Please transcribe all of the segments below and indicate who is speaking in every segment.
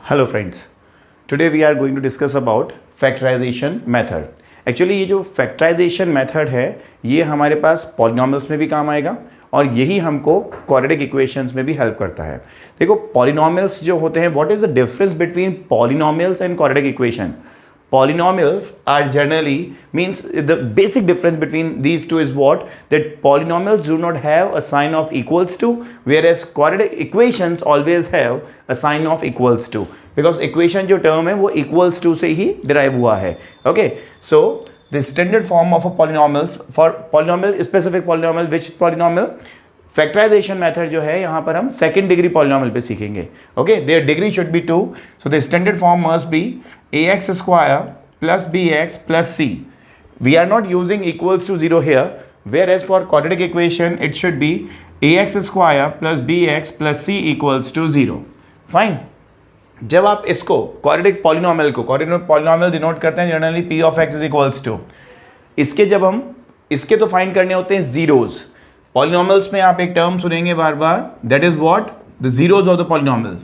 Speaker 1: Hello friends, today we are going to discuss about factorization method. Actually ये जो factorisation method है ये हमारे पास पॉलिनॉमियल्स में भी काम आएगा और यही हमको क्वाड्रेटिक इक्वेशंस में भी हेल्प करता है. देखो पॉलिनॉमियल्स जो होते हैं, what is the difference between polynomials and quadratic equation? Polynomials are generally means the basic difference between these two is what, that polynomials do not have a sign of equals to, whereas quadratic equations always have a sign of equals to, because equation जो term है वो equals to से ही derive हुआ है. Okay, so the standard form of a polynomials for polynomial specific polynomial, which polynomial? Factorization method जो है यहाँ पर हम सेकेंड डिग्री पॉलिनॉमियल पे सीखेंगे. Okay, there degree should be 2, so the standard form must be ax square plus bx plus c. We are not using equals to 0 here, whereas for quadratic equation it should be ax square plus bx plus c equals to 0. Fine. जब आप इसको quadratic polynomial denote करते हैं generally p of x is equals to, इसके जब हम इसके तो फाइंड करने होते हैं जीरोज. पॉलिनॉमियल्स में आप एक टर्म सुनेंगे बार बार, that is what, the zeros of the polynomial.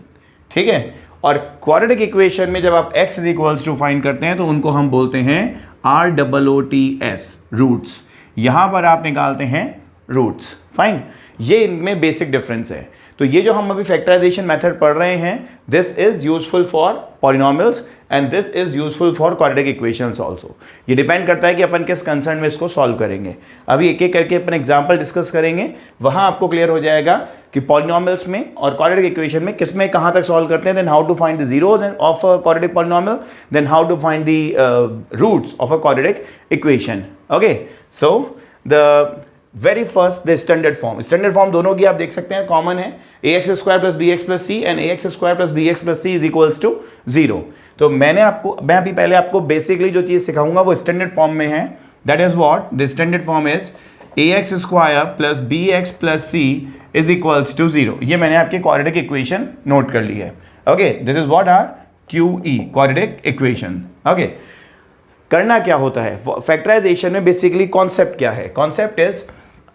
Speaker 1: ठीक है, और क्वाड्रेटिक इक्वेशन में जब आप x is equals to find करते हैं तो उनको हम बोलते हैं ROOTS, रूट्स. यहां पर आप निकालते हैं रूट्स. फाइन, ये इनमें बेसिक डिफरेंस है. तो ये जो हम अभी फैक्टराइजेशन मेथड पढ़ रहे हैं, this is useful for polynomials and this is useful for quadratic equations also. ये डिपेंड करता है कि अपन किस कंसर्न में इसको सॉल्व करेंगे. अभी एक एक करके अपन एग्जाम्पल डिस्कस करेंगे, वहां आपको क्लियर हो जाएगा कि पॉलिनॉमियल्स में और क्वाड्रेटिक इक्वेशन में किस में कहां तक सॉल्व करते हैं. Then how to find the zeros of a quadratic polynomial, then how to find the roots of a quadratic equation. Okay, so the very first the standard form दोनों की आप देख सकते हैं कॉमन है, ax square plus bx plus c and ax square plus bx plus c is equals to 0. तो मैं अभी पहले आपको बेसिकली जो चीज सिखाऊंगा वो स्टैंडर्ड फॉर्म में है. That is what, the standard form is ax square plus bx plus c is equals to 0. ये मैंने आपकी क्वाड्रेटिक इक्वेशन नोट कर ली है. Okay, this is what are QE, quadratic equation. Okay, करना क्या होता है फैक्टराइजेशन में, बेसिकली कॉन्सेप्ट क्या है? कॉन्सेप्ट इज,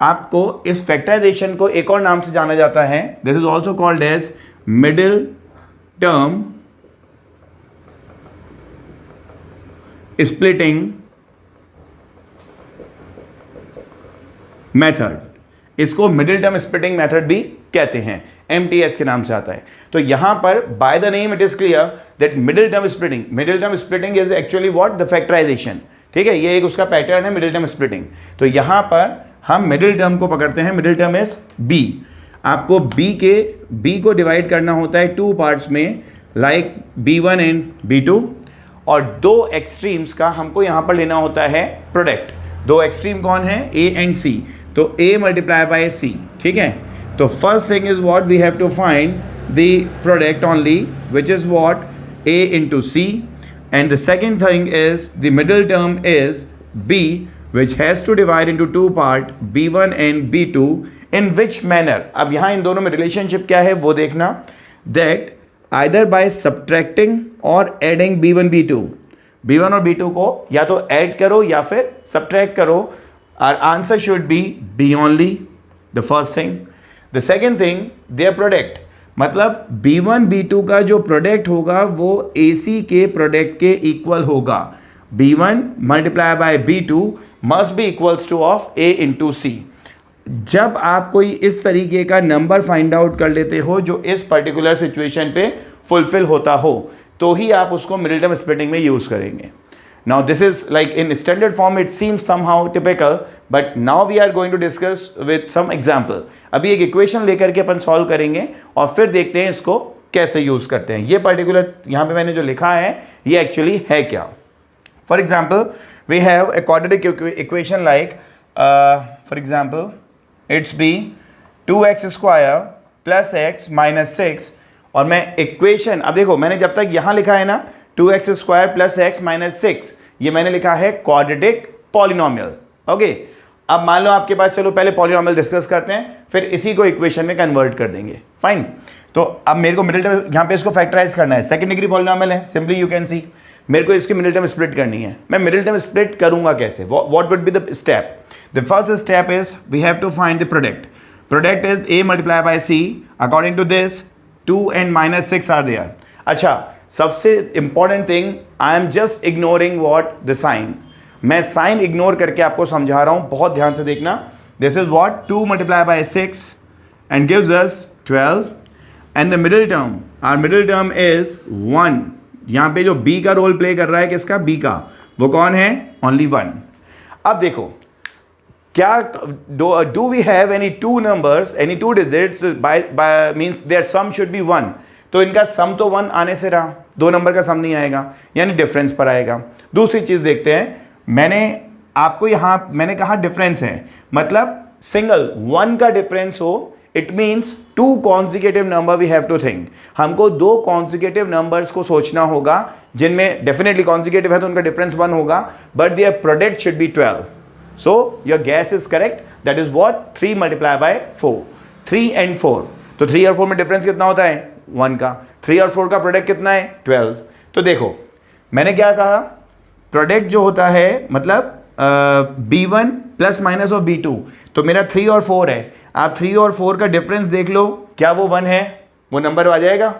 Speaker 1: आपको इस फैक्टराइजेशन को एक और नाम से जाना जाता है, this is also called as middle term splitting method. इसको मिडिल टर्म स्प्लिटिंग मेथड भी कहते हैं, MTS के नाम से आता है. तो यहां पर by the name it is clear that middle term splitting is actually what, the factorization. ठीक है, ये एक उसका पैटर्न है मिडिल टर्म स्प्लिटिंग. तो यहां पर हम मिडिल टर्म को पकड़ते हैं, मिडिल टर्म इज b. आपको b को डिवाइड करना होता है टू पार्ट्स में, लाइक b1 एंड b2, और दो एक्सट्रीम्स का हमको यहां पर लेना होता है प्रोडक्ट. दो एक्सट्रीम कौन है, a एंड c. तो a मल्टीप्लाई बाय c. ठीक है, तो first thing is what, we have to find the product only, which is what, a into c, and the second thing is the middle term is b, which has to divide into two part, b1 and b2. in which manner? अब यहाँ इन दोनों में relationship क्या है वो देखना, that either by subtracting or adding b1 और b2 को या तो ऐड करो या फिर सब्ट्रैक्ट करो. our answer should be b only, the first thing. the second thing, their product, मतलब b1 b2 का जो प्रोडक्ट होगा वो ac के प्रोडक्ट के इक्वल होगा. b1 multiply by b2 must be equals two of a into c. जब आप कोई इस तरीके का नंबर फाइंड आउट कर लेते हो जो इस पर्टिकुलर सिचुएशन पे फुलफिल होता हो, तो ही आप उसको मिडिल टर्म स्प्लिटिंग में यूज करेंगे. Now this is like in standard form it seems somehow typical, but now we are going to discuss with some example. अभी एक इक्वेशन लेकर के अपन सॉल्व करेंगे और फिर देखते हैं इसको कैसे यूज करते हैं. ये पर्टिकुलर यहाँ पे मैंने जो लिखा है ये एक्चुअली है क्या. For example, we have a quadratic equation like, for example, it's be 2x square plus x minus 6. और मैं इक्वेशन, अब देखो मैंने जब तक यहाँ लिखा है ना 2x square plus x minus 6, ये मैंने लिखा है क्वाड्रेटिक पॉलिनॉमियल. ओके, अब मान लो आपके पास, चलो पहले पॉलिनॉमियल डिस्कस करते हैं फिर इसी को इक्वेशन में कन्वर्ट कर देंगे. फाइन, तो अब मेरे को मिडिल टर्म यहाँ पे इसको फैक्टराइज करना है, सेकंड डिग्री पॉलिनॉमियल है, सिंपली यू कैन सी. मेरे को इसकी मिडिल टर्म स्प्लिट करनी है. मैं मिडिल टर्म स्प्लिट करूंगा कैसे, what would be the step? The first step is we have to find the product. Product is a multiply by c. According to this 2 and -6 are there. अच्छा, सबसे important thing, I am just ignoring what the sign, मैं sign ignore करके आपको समझा रहा हूं, बहुत ध्यान से देखना। This is what 2 multiply by 6 and gives us 12 and the middle term, our middle term is 1। यहां पे जो b का रोल प्ले कर रहा है, किसका, b का, वो कौन है, ओनली 1। अब देखो क्या do we have any two numbers, any two digits by means there sum should be 1, तो इनका सम तो 1 आने से रहा, दो नंबर का सम नहीं आएगा, यानी डिफरेंस पर आएगा। दूसरी चीज देखते हैं, मैंने आपको यहां मैंने कहा डिफरेंस है, मतलब सिंगल 1 का डिफरेंस हो, it means 2 consecutive number we have to think, हमको 2 कॉन्जिक्यूटिव नंबर्स को सोचना होगा जिनमें डेफिनेटली कॉन्जिक्यूटिव है तो उनका डिफरेंस 1 होगा, but their product should be 12। So your guess is correct. That is what 3 multiplied by 4. 3 and 4. तो 3 और 4 में डिफरेंस कितना होता है, 1 का। 3 और 4 का प्रोडक्ट कितना है, 12। तो देखो मैंने क्या कहा, प्रोडक्ट जो होता है मतलब b1 plus minus of b2, तो मेरा 3 और 4 है, आप 3 और 4 का डिफरेंस देख लो, क्या वो 1 है, वो नंबर आ जाएगा,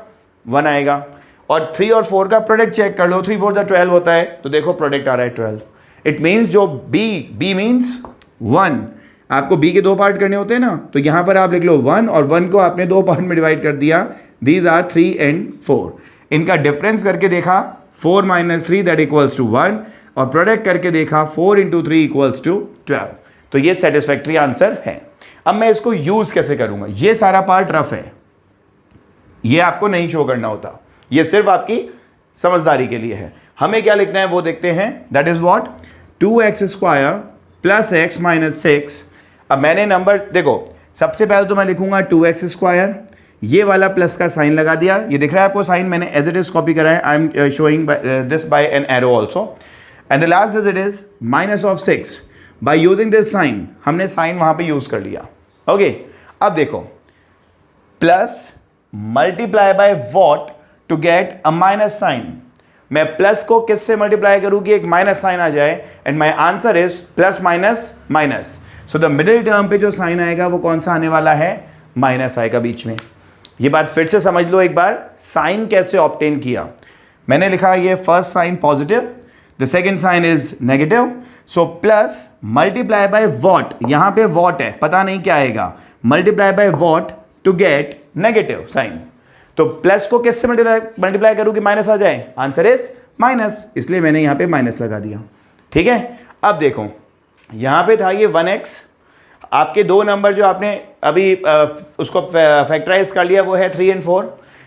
Speaker 1: 1 आएगा। और 3 और 4 का प्रोडक्ट चेक कर लो, 3 4 12 होता है, तो देखो प्रोडक्ट आ रहा है 12। इट मीन्स जो b मीन्स 1, आपको b के 2 पार्ट करने होते हैं ना, तो यहां पर आप लिख लो 1 और 1 को आपने 2 पार्ट में डिवाइड कर दिया, दीज आर 3 एंड 4। इनका डिफरेंस करके देखा 4 माइनस 3 दैट इक्वल्स टू 1, और प्रोडक्ट करके देखा 4 इंटू 3 इक्वल्स टू 12। तो ये सेटिस्फैक्ट्री आंसर है। अब मैं इसको यूज कैसे करूंगा, ये सारा पार्ट रफ है, ये आपको नहीं शो करना होता, ये सिर्फ आपकी समझदारी के लिए है। हमें क्या लिखना है वो देखते हैं, that is what 2x square plus x minus 6। अब मैंने नंबर देखो, सबसे पहले तो मैं लिखूंगा 2x स्क्वायर, ये वाला प्लस का साइन लगा दिया, ये दिख रहा है आपको साइन, मैंने एज इट इज कॉपी करा है, I am showing this by an arrow also, and the last digit is minus of 6। By using this sign, हमने साइन वहां पे यूज कर लिया। ओके अब देखो, plus multiply by what to get a minus sign, मैं plus को किससे मल्टीप्लाई करूं कि एक माइनस साइन आ जाए, and my answer is plus minus minus. So the middle term पे जो साइन आएगा वो कौन सा आने वाला है, माइनस आएगा बीच में। ये बात फिर से समझ लो एक बार, साइन कैसे ऑब्टेन किया। मैंने लिखा ये first sign positive, the second sign is negative, so plus multiply by what, यहां पे वॉट है, पता नहीं क्या आएगा, multiply by what to get negative sign. तो प्लस को किससे मल्टीप्लाई करूं कि माइनस आ जाए, आंसर इज माइनस, इसलिए मैंने यहां पे माइनस लगा दिया। ठीक है, अब देखो यहां पे था ये 1x, आपके दो नंबर जो आपने अभी उसको फैक्टराइज कर लिया वो है 3 and 4,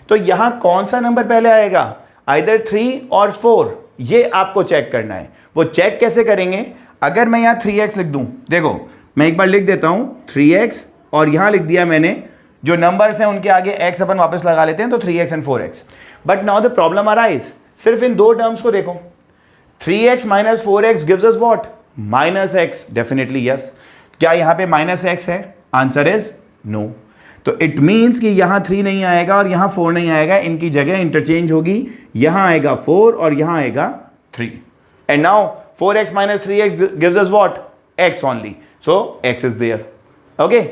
Speaker 1: तो यहां कौन सा नंबर पहले आएगा, आइदर 3 और 4, ये आपको चेक करना है। वो चेक कैसे करेंगे, अगर मैं यहां 3x लिख दूं, देखो मैं एक बार लिख देता हूं 3x, और यहां लिख दिया मैंने जो नंबर्स हैं उनके आगे x अपन वापस लगा लेते हैं, तो 3x and 4x। But now the problem arise, सिर्फ इन दो टर्म्स को देखो, 3x minus 4x gives us what, minus x, definitely yes. क्या यहां पे माइनस x है, आंसर इज नो। तो इट मीन्स कि यहां 3 नहीं आएगा और यहां 4 नहीं आएगा, इनकी जगह इंटरचेंज होगी, यहां आएगा 4 और यहां आएगा 3, and now 4x minus 3x gives us what, x only, so x is there. Okay,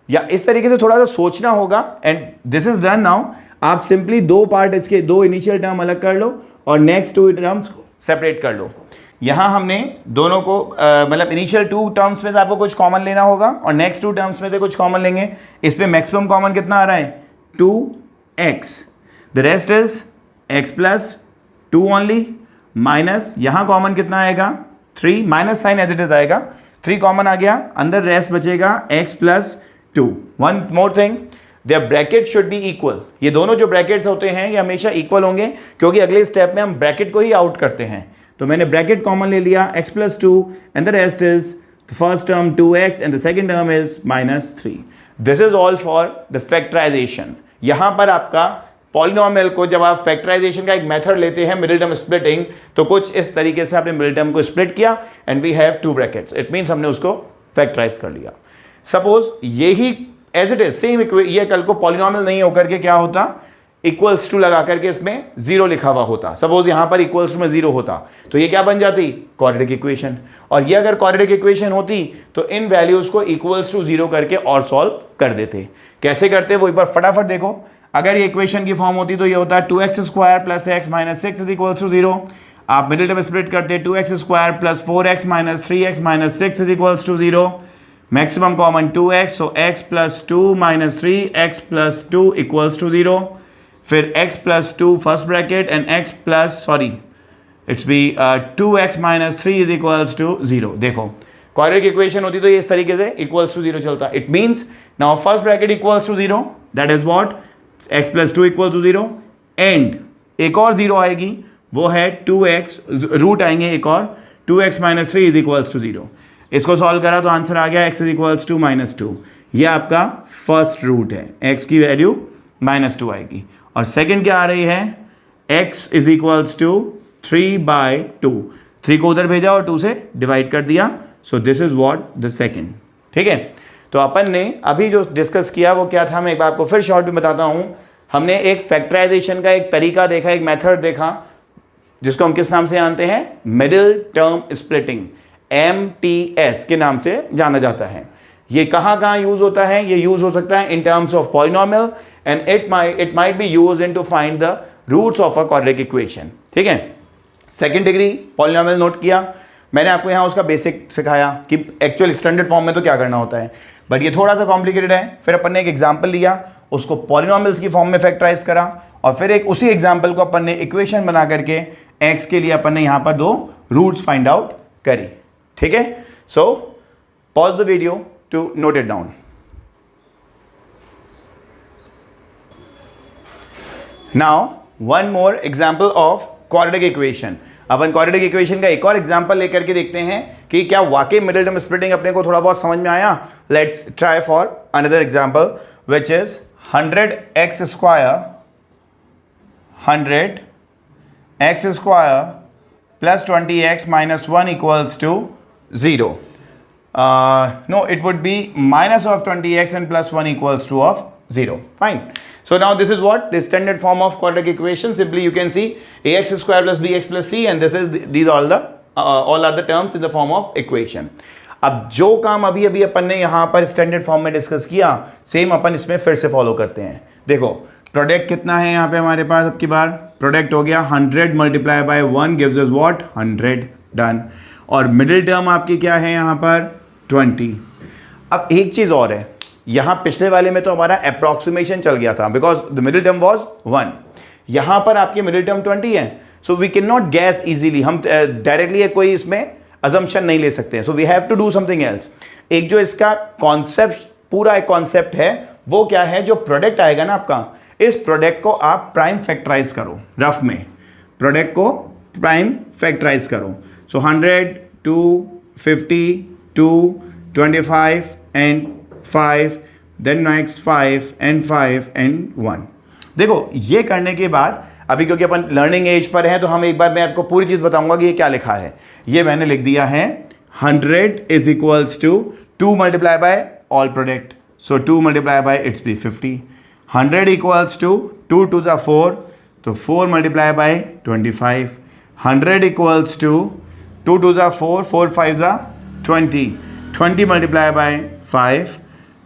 Speaker 1: या इस तरीके से थोड़ा सा सोचना होगा, and this is done. Now आप सिंपली दो पार्ट इसके, दो इनिशियल टर्म अलग कर लो और नेक्स्ट 2 टर्म्स को सेपरेट कर लो। यहां हमने दोनों को मतलब इनिशियल 2 टर्म्स में से आपको कुछ कॉमन लेना होगा और नेक्स्ट 2 टर्म्स में से कुछ कॉमन लेंगे। इसमें मैक्सिमम कॉमन कितना आ रहा है, 2x, the rest is x plus 2 only, minus यहां कॉमन कितना आएगा, 3, minus sign as it is आएगा, 3 कॉमन आ गया, अंदर रेस्ट बचेगा x plus 2। One more thing, there bracket should be equal, ये दोनों जो ब्रैकेट्स होते हैं ये हमेशा इक्वल होंगे, क्योंकि अगले स्टेप में हम ब्रैकेट को ही आउट करते हैं। तो मैंने ब्रैकेट कॉमन ले लिया, x plus 2 and the rest is the first term 2x and the second term is minus 3। This is all for the factorization. यहां पर आपका पॉलिनोमियल को जब आप फैक्टराइजेशन का एक मेथड लेते हैं मिडिल टर्म स्प्लिटिंग, तो कुछ इस तरीके से आपने मिडिल टर्म को स्प्लिट किया and we have 2 brackets, it means हमने उसको फैक्टराइज कर लिया। सपोज यही एज इट इज सेम, ये कल को पॉलिनोमियल नहीं होकर के क्या होता, इक्वल्स टू लगा करके इसमें 0 लिखा हुआ होता। सपोज यहां पर इक्वल्स टू में 0 होता, तो ये क्या बन जाती, क्वाड्रेटिक इक्वेशन। और ये अगर क्वाड्रेटिक इक्वेशन होती तो इन वैल्यूज को इक्वल्स टू 0 करके और सॉल्व कर देते। कैसे करते वो एक बार फटाफट देखो। अगर ये इक्वेशन की फॉर्म होती तो ये होता है 2x² plus x minus 6 is equals to 0। आप मिडिल टर्म स्प्लिट करते 2x² plus 4x minus 3x minus 6 is equals to 0। Maximum common 2x, so x plus 2 minus 3 x plus 2 equals to 0। फिर x plus 2 first bracket and x plus it's be 2x minus 3 is equals to 0। देखो quadratic equation होती तो ये इस तरीके से equals to 0 चलता। It means now first bracket equals to 0, that is what x plus 2 equals to 0 and एक और 0 आएगी, वो है 2x, रूट आएंगे एक और 2x minus 3 is equals to 0। इसको सॉल्व करा तो आंसर आ गया x is equals to minus 2। ये आपका फर्स्ट रूट है, x की वैल्यू माइनस 2 आएगी। और सेकंड क्या आ रही है, x इज इक्वल्स टू 3/2। 3 को उधर भेजा और 2 से डिवाइड कर दिया, so this is what the second. ठीक है, तो अपन ने अभी जो डिस्कस किया वो क्या था, मैं एक बार आपको फिर शॉर्ट में बताता हूं। हमने एक फैक्टराइजेशन का एक तरीका देखा, एक मेथड देखा, जिसको हम किस नाम से जानते हैं, मिडिल टर्म स्प्लिटिंग, MTS के नाम से जाना जाता है। ये कहाँ यूज होता है, ये यूज हो सकता है in terms of polynomial and it might be used in to find the roots of a quadratic equation. ठीक है, सेकंड डिग्री पॉलिनोमियल नोट किया मैंने आपको, यहाँ उसका बेसिक सिखाया कि एक्चुअल स्टैंडर्ड फॉर्म में तो क्या करना होता है, बट ये थोड़ा सा कॉम्प्लिकेटेड है। फिर अपन ने एक एग्जाम्पल लिया, उसको पॉलिनोमियल्स की फॉर्म में फैक्टराइज करा, और फिर एक उसी एग्जाम्पल को अपन ने इक्वेशन बना करके x के लिए अपन ने यहाँ पर 2 रूट्स फाइंड आउट करी। ठीक है, so pause the video to note it down. Now one more example of quadratic equation. अपन क्वाड्रेटिक इक्वेशन का एक और एग्जांपल लेकर के देखते हैं कि क्या वाकई मिडिल टर्म स्प्लिटिंग अपने को थोड़ा बहुत समझ में आया। Let's try for another example which is 100x square plus 20x minus 1 equals to 0। No, it would be minus of 20x and plus 1 equals to of 0. Fine. So now this is what the standard form of quadratic equation. Simply you can see ax square plus bx plus c, and these all are the terms in the form of equation. अब जो काम अभी अपन ने यहाँ पर standard form में discuss किया, same अपन इसमें फिर से फॉलो करते हैं। देखो प्रोडक्ट कितना है यहाँ पे हमारे पास, अब की बार प्रोडक्ट हो गया 100 multiply by 1 gives us what 100, done. और मिडिल टर्म आपकी क्या है यहाँ पर 20। अब एक चीज़ और है, यहाँ पिछले वाले में तो हमारा अप्रॉक्सीमेशन चल गया था because the middle term was 1, यहाँ पर आपकी मिडिल टर्म 20 है, so we can not guess easily, हम डायरेक्टली कोई इसमें अजम्पशन नहीं ले सकते हैं, so we have to do something else. एक जो इसका कॉन्सेप्ट, पूरा एक कॉन्सेप्ट है, वो क्या है, जो प्रोडक्ट आएगा ना आपका, इस प्रोडक्ट को आप प्राइम फैक्टराइज करो, रफ में प्रोडक्ट को प्राइम फैक्टराइज करो। So 100, 2, 50, 2, 25 and 5, then next 5 and 5 and 1। देखो ये करने के बाद अभी क्योंकि अपन लर्निंग एज पर हैं तो हम एक बार मैं आपको पूरी चीज़ बताऊंगा कि ये क्या लिखा है। ये मैंने लिख दिया है 100 is equals to 2 multiply by all product, so 2 multiply by it's be 50। 100 equals to 2 2 ज़ा 4, तो 4 मल्टीप्लाई बाय 25। 100 इक्वल्स टू 2 2 ज़ा 4, 4 5 ज़ा 20, 20 मल्टीप्लाई बाय 5।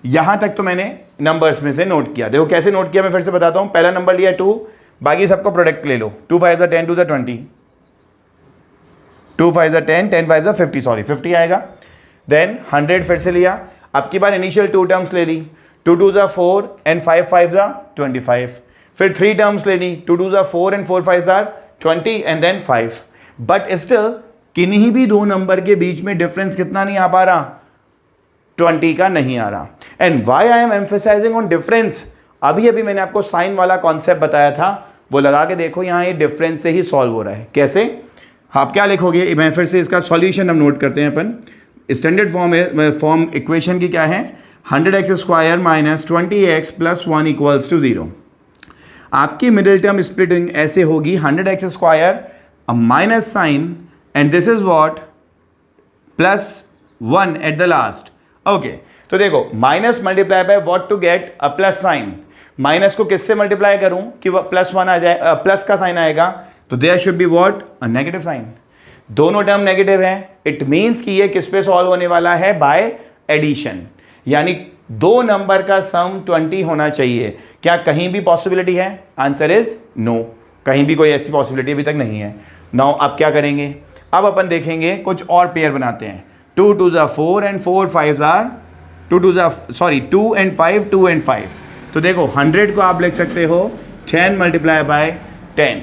Speaker 1: यहाँ तक तो मैंने नंबर्स में से नोट किया। देखो कैसे नोट किया मैं फिर से बताता हूँ। पहला नंबर लिया 2, बाकी सबको प्रोडक्ट ले लो, 2 5 ज़ा 10, 2 ज़ा 20, 2 5 ज़ा 10, 10 5 ज़ा 50, सॉरी 50 आएगा। देन 100 फिर से लिया, अब की बार इनिशियल 2 टर्म्स ले ली, 2 2 ज़ा 4 एंड 5 5 ज़ा 25। फिर 3 टर्म्स ले ली, 2 2 ज़ा 4 एंड 4 5 ज़ा 20 एंड देन 5। बट स्टिल किन्हीं भी दो नंबर के बीच में डिफरेंस कितना नहीं आ पा रहा, 20 का नहीं आ रहा। And why I am emphasizing on difference, अभी अभी मैंने आपको साइन वाला कॉन्सेप्ट बताया था, वो लगा के देखो, यहाँ ये डिफरेंस से ही सॉल्व हो रहा है। कैसे, आप क्या लिखोगे, मैं फिर से इसका सॉल्यूशन हम नोट करते हैं। अपन स्टैंडर्ड फॉर्म इक्वेशन की क्या है, 100x square minus 20x plus 1 equals to 0। आपकी मिडिल टर्म स्प्लिटिंग ऐसे होगी, 100x square minus sign and this is what plus 1 at the last. Okay, तो देखो minus multiply by what to get a plus sign, minus को किससे multiply करूं कि वह प्लस 1 आ जाए, प्लस का साइन आएगा, तो there should be what a negative sign. दोनों टर्म नेगेटिव है, इट मीन्स कि ये किस पे सॉल्व होने वाला है, बाय एडिशन। यानी दो नंबर का सम 20 होना चाहिए। क्या कहीं भी पॉसिबिलिटी है? आंसर इज नो, कहीं भी कोई ऐसी पॉसिबिलिटी अभी तक नहीं है। नाउ अब क्या करेंगे, अब अपन देखेंगे कुछ और पेयर बनाते हैं। 2 2s are 4 and 4 5s are 2 and 5 2 and 5। तो देखो 100 को आप लिख सकते हो 10 मल्टीप्लाई बाय 10,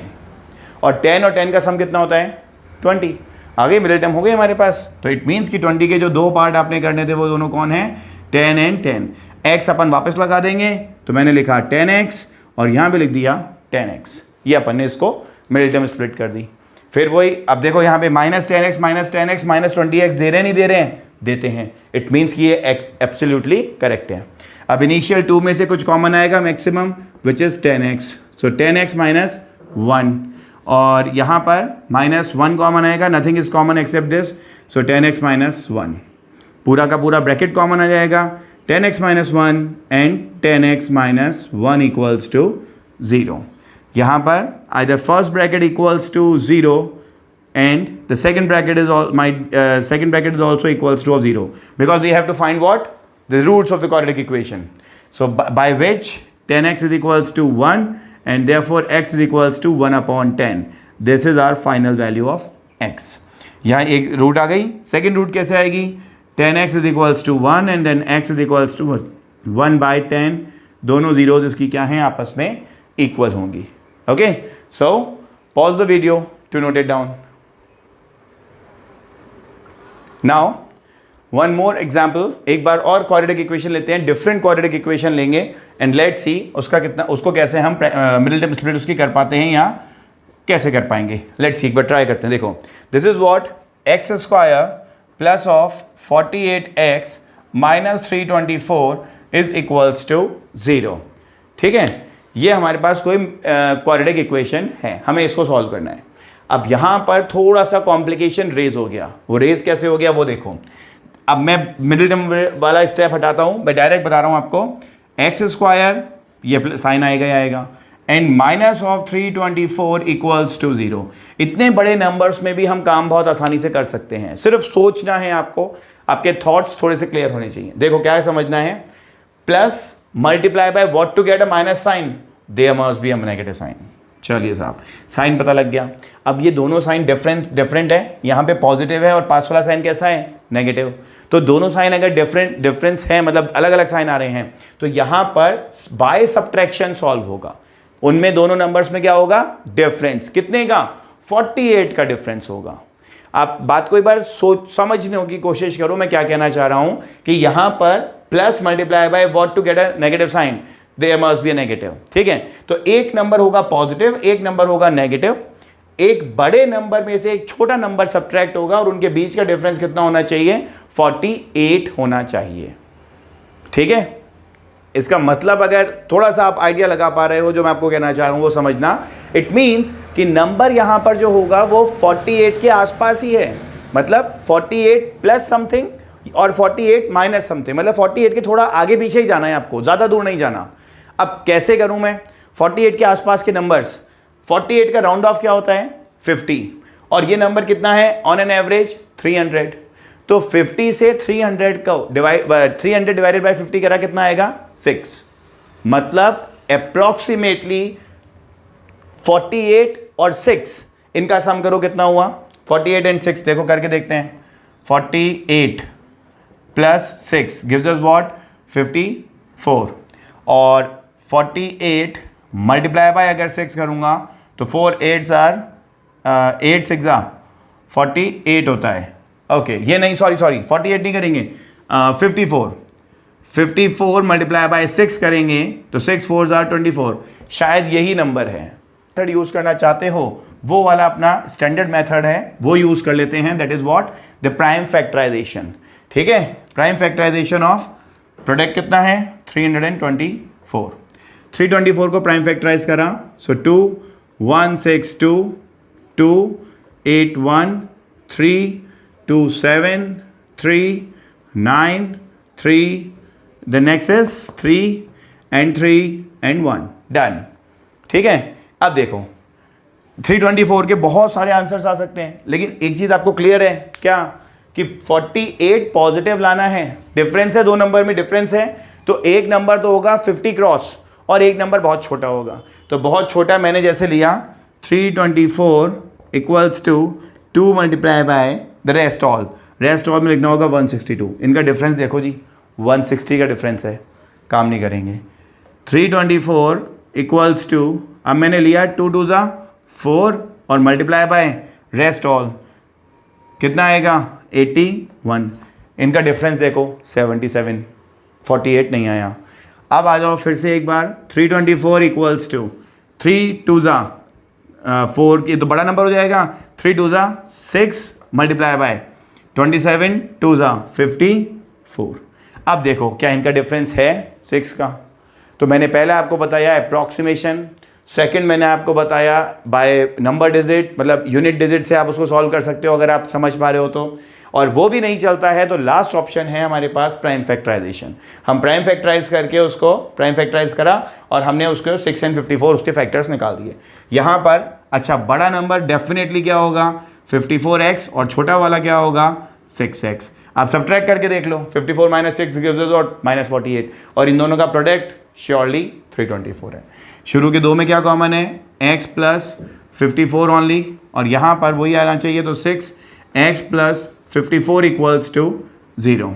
Speaker 1: और 10 और 10 का सम कितना होता है? 20। आगे मिडिल टर्म हो गए हमारे पास। तो इट मीन्स कि 20 के जो दो पार्ट आपने करने थे वो दोनों कौन है? 10 and 10। x अपन वापस लगा देंगे, तो मैंने लिखा 10x और यहाँ पे लिख दिया 10x। ये अपन ने इसको मिडिल टर्म स्प्लिट कर दी। फिर वही, अब देखो यहाँ पे -10x -20x दे रहे हैं, नहीं दे रहे हैं? देते हैं। इट मीन्स कि ये x एब्सोल्युटली करेक्ट है। अब इनिशियल 2 में से कुछ कॉमन आएगा maximum, which is 10x। So 10x - 1, और यहाँ पर -1 कॉमन आएगा, nothing is common except this. So 10x - 1, पूरा का पूरा ब्रैकेट कॉमन आ जाएगा। 10x - 1 and 10x - 1 equals to 0। यहाँ पर either first bracket equals to 0 and the second bracket is second bracket is also equals to 0, because we have to find what? The roots of the quadratic equation. So by which 10x is equals to 1 and therefore x is equals to 1 upon 10. This is our final value of x. यहाँ एक root आ गई। Second root कैसे आएगी? 10x is equals to 1 and then x is equals to 1 by 10। दोनों zeros इसकी क्या हैं? आपस में इक्वल होंगी। Okay, so pause the video to note it down. Now, one more example, एक बार और quadratic equation लेते हैं, different quadratic equation लेंगे and let's see उसको कैसे हम middle term split उसकी कर पाते हैं या कैसे कर पाएंगे। Let's see, एक बार try करते हैं। देखो, this is what x square plus of 48x minus 324 is equals to 0। ठीक है, ये हमारे पास कोई क्वाड्रेटिक इक्वेशन है, हमें इसको सॉल्व करना है। अब यहाँ पर थोड़ा सा कॉम्प्लिकेशन रेज हो गया। वो रेज कैसे हो गया वो देखो। अब मैं मिडिल टर्म वाला स्टेप हटाता हूँ, मैं डायरेक्ट बता रहा हूँ आपको। एक्स स्क्वायर, ये साइन आएगा ही आएगा, एंड -324 इक्वल्स टू 0। इतने बड़े नंबर्स में भी हम काम बहुत आसानी से कर सकते हैं, सिर्फ सोचना है आपको, आपके थॉट्स थोड़े से क्लियर होने चाहिए। देखो क्या समझना है, plus multiply by what to get a minus sign? There must be a negative sign. चलिए साहब, साइन पता लग गया। अब ये दोनों साइन डिफरेंट है, यहाँ पे पॉजिटिव है और पास वाला साइन कैसा है? नेगेटिव। तो दोनों साइन अगर डिफरेंस है, मतलब अलग अलग साइन आ रहे हैं, तो यहाँ पर बाय सब्ट्रैक्शन सॉल्व होगा। उनमें दोनों नंबर्स में क्या होगा? डिफरेंस। कितने का? 48 का डिफरेंस होगा। आप बात को एक बार समझने की कोशिश करो, मैं क्या कहना चाह रहा हूं कि यहां पर plus multiply by what to get a negative sign? There must be a negative. ठीक है, तो एक नंबर होगा पॉजिटिव, एक नंबर होगा नेगेटिव। एक बड़े नंबर में से एक छोटा नंबर सब्ट्रैक्ट होगा और उनके बीच का डिफरेंस कितना होना चाहिए? 48 होना चाहिए। ठीक है, इसका मतलब अगर थोड़ा सा आप आइडिया लगा पा रहे हो जो मैं आपको कहना चाह रहा हूं वो समझना। इट मीन्स कि नंबर यहां पर जो होगा वो 48 के आसपास ही है, मतलब 48 प्लस समथिंग और 48 माइनस समथिंग, मतलब 48 के थोड़ा आगे पीछे ही जाना है आपको, ज़्यादा दूर नहीं जाना। अब कैसे करूं मैं 48 के आसपास के नंबर्स? 48 का राउंड ऑफ क्या होता है? 50, और ये नंबर कितना है ऑन एन एवरेज? 300। तो 50 से 300 को 300 डिवाइडेड बाय 50 करा कितना आएगा? 6। मतलब अप्रॉक्सीमेटली 48 और 6 इनका सम करो कितना हुआ? 48 एंड 6 देखो करके देखते हैं। 48 प्लस 6 गिव्स अस व्हाट? 54। और 48 मल्टीप्लाई बाय अगर 6 करूंगा तो 4 8s आर 8 6 48 होता है। ओके, ये नहीं, सॉरी 48 नहीं करेंगे, 54 मल्टीप्लाई बाय 6 करेंगे तो 6 4s आर 24। शायद यही नंबर है। मेथड यूज करना चाहते हो वो वाला अपना स्टैंडर्ड मेथड है, वो यूज कर लेते हैं। That is what? The prime factorization. ठीक है, प्राइम फैक्टराइजेशन ऑफ प्रोडक्ट कितना है? 324। 324 को प्राइम फैक्टराइज करा, सो 2 1 6 2 2 8 1 3 2 7 3 9 3, the next is 3 and 3 and 1, done. ठीक है, अब देखो 324 के बहुत सारे आंसर्स आ सकते हैं, लेकिन एक चीज आपको क्लियर है क्या? कि 48 पॉजिटिव लाना है, डिफरेंस है, दो नंबर में डिफरेंस है, तो एक नंबर तो होगा 50 क्रॉस और एक नंबर बहुत छोटा होगा। तो बहुत छोटा मैंने जैसे लिया 324 equals to 2 multiply by the rest all में लिखना होगा 162। इनका डिफरेंस देखो जी, 160 का डिफरेंस है, काम नहीं करेंगे। 324 इक्वल्स टू, अब मैंने लिया 2 2 ज़ा 4 और मल्टीप्लाई बाय रेस्ट ऑल, कितना आएगा 81। इनका डिफरेंस देखो 77, 48 नहीं आया। अब आ जाओ फिर से एक बार, 324 इक्वल्स टू 3 2 ज़ा 4, ये तो बड़ा नंबर हो जाएगा, 3 2 ज़ा 6 मल्टीप्लाई बाय 27 2 ज़ा 54। अब देखो क्या इनका डिफरेंस है 6 का। तो मैंने पहले आपको बताया अप्रॉक्सीमेशन, सेकंड मैंने आपको बताया बाय नंबर डिजिट, मतलब यूनिट डिजिट से आप उसको सॉल्व कर सकते हो अगर आप समझ पा रहे हो तो। और वो भी नहीं चलता है तो लास्ट ऑप्शन है हमारे पास प्राइम फैक्टराइजेशन। हम प्राइम फैक्टराइज करके उसको प्राइम फैक्टराइज करा और हमने उसको 6 and 54 उसके फैक्टर्स निकाल दिए। यहाँ पर अच्छा बड़ा नंबर डेफिनेटली क्या होगा 54x और छोटा वाला क्या होगा 6x। आप सब्ट्रैक्ट करके देख लो, 54 - 6 गिव्स अस -48 और इन दोनों का प्रोडक्ट श्योरली 324 है। शुरू के दो में क्या कॉमन है x प्लस 54 ओनली, और यहाँ पर वही आना चाहिए तो 6x plus 54 equals to 0।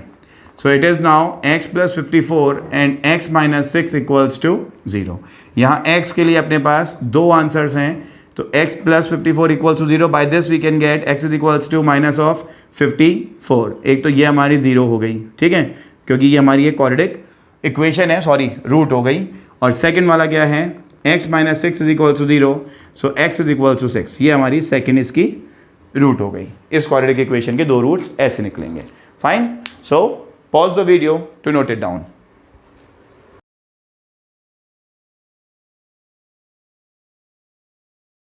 Speaker 1: So it is now x plus 54 and x minus 6 equals to 0। यहाँ x के लिए अपने पास दो आंसर्स हैं, तो x plus 54 equals to 0, by this we can get x is equals to minus of 54। एक तो ये हमारी 0 हो गई, ठीक है, क्योंकि ये हमारी एक क्वाड्रेटिक इक्वेशन है, सॉरी रूट हो गई। और सेकंड वाला क्या है x minus 6 is equals to 0, so x is equals to 6, ये हमारी सेकंड इसकी रूट हो गई। इस क्वाड्रेटिक इक्वेशन के दो रूट्स ऐसे निकलेंगे। Fine, so pause the video to note it down.